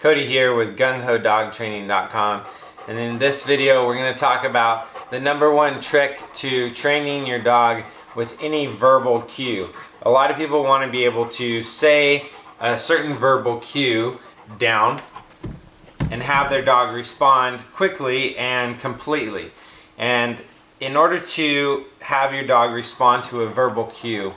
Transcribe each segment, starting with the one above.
Cody here with GunghoDogTraining.com, and in this video we're going to talk about the #1 trick to training your dog with any verbal cue. A lot of people want to be able to say a certain verbal cue down and have their dog respond quickly and completely. And in order to have your dog respond to a verbal cue,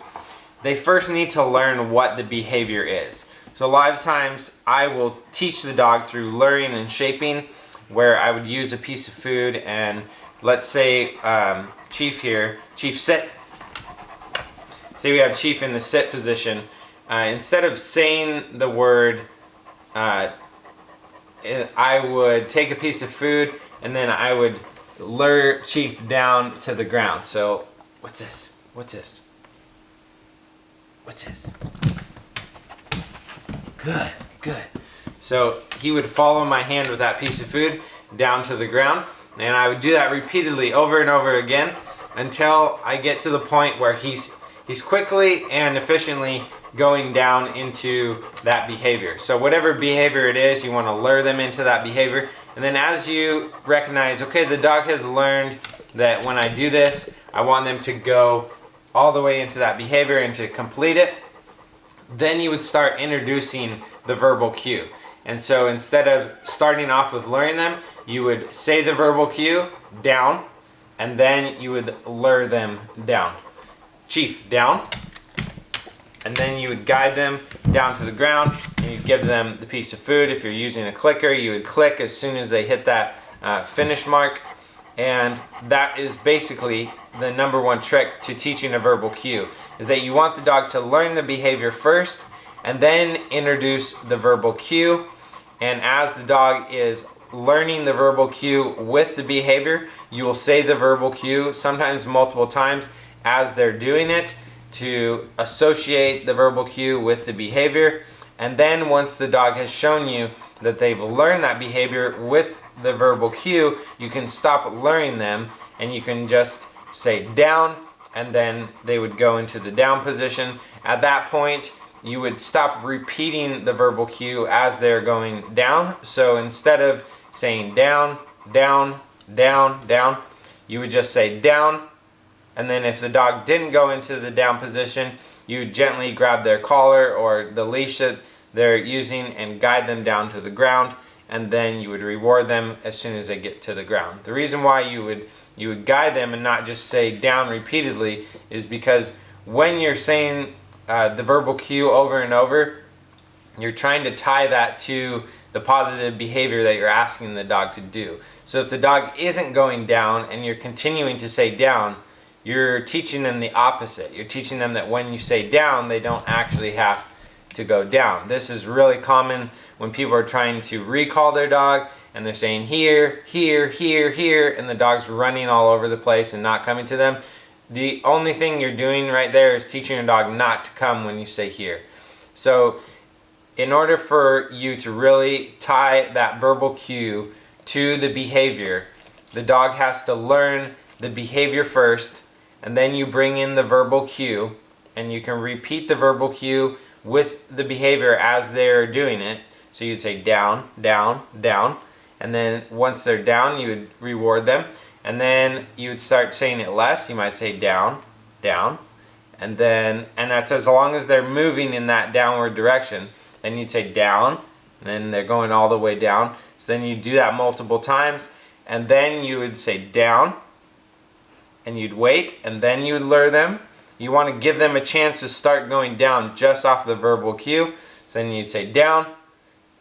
they first need to learn what the behavior is. So a lot of times I will teach the dog through luring and shaping, where I would use a piece of food and let's say Chief here, Chief sit. Say we have Chief in the sit position. Instead of saying the word, I would take a piece of food and then I would lure Chief down to the ground. So what's this? What's this? What's this? Good, good. So he would follow my hand with that piece of food down to the ground, and I would do that repeatedly over and over again until I get to the point where he's quickly and efficiently going down into that behavior. So whatever behavior it is, you want to lure them into that behavior, and then as you recognize, okay, the dog has learned that when I do this, I want them to go all the way into that behavior and to complete it, then you would start introducing the verbal cue. And so instead of starting off with luring them, you would say the verbal cue, down, and then you would lure them down. Chief, down. And then you would guide them down to the ground, and you'd give them the piece of food. If you're using a clicker, you would click as soon as they hit that finish mark. And that is basically the #1 trick to teaching a verbal cue, is that you want the dog to learn the behavior first and then introduce the verbal cue. And as the dog is learning the verbal cue with the behavior, you will say the verbal cue sometimes multiple times as they're doing it to associate the verbal cue with the behavior. And then once the dog has shown you that they've learned that behavior with the verbal cue, you can stop luring them and you can just say down, and then they would go into the down position. At that point, you would stop repeating the verbal cue as they're going down. So instead of saying down, down, down, down, you would just say down, and then if the dog didn't go into the down position, you would gently grab their collar or the leash that they're using and guide them down to the ground, and then you would reward them as soon as they get to the ground. The reason why you would guide them and not just say down repeatedly is because when you're saying the verbal cue over and over, you're trying to tie that to the positive behavior that you're asking the dog to do. So if the dog isn't going down and you're continuing to say down, you're teaching them the opposite. You're teaching them that when you say down, they don't actually have to go down. This is really common when people are trying to recall their dog and they're saying here, here, here, here, and the dog's running all over the place and not coming to them. The only thing you're doing right there is teaching your dog not to come when you say here. So in order for you to really tie that verbal cue to the behavior, the dog has to learn the behavior first, and then you bring in the verbal cue, and you can repeat the verbal cue with the behavior as they're doing it. So you'd say down, down, down, and then once they're down, you would reward them, and then you would start saying it less. You might say down, down, and that's as long as they're moving in that downward direction. Then you'd say down, and then they're going all the way down. So then you do that multiple times, and then you would say down, and you'd wait, and then you would lure them. You want to give them a chance to start going down just off the verbal cue. So then you'd say down,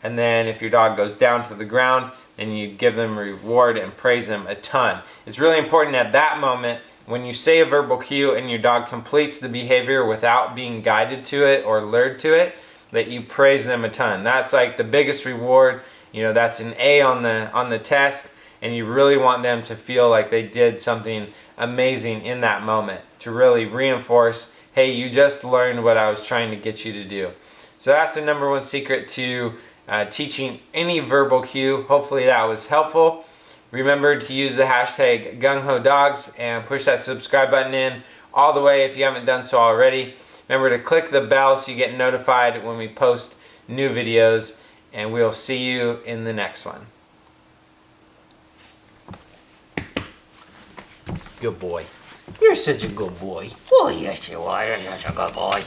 and then if your dog goes down to the ground, then you'd give them a reward and praise them a ton. It's really important at that moment, when you say a verbal cue and your dog completes the behavior without being guided to it or lured to it, that you praise them a ton. That's like the biggest reward. You know, that's an A on the test, and you really want them to feel like they did something amazing in that moment to really reinforce, hey, you just learned what I was trying to get you to do. So that's the #1 secret to teaching any verbal cue. Hopefully that was helpful. Remember to use the hashtag GunghoDogs and push that subscribe button in all the way if you haven't done so already. Remember to click the bell so you get notified when we post new videos. and we'll see you in the next one. Good boy. You're such a good boy. Oh, yes, you are. You're such a good boy.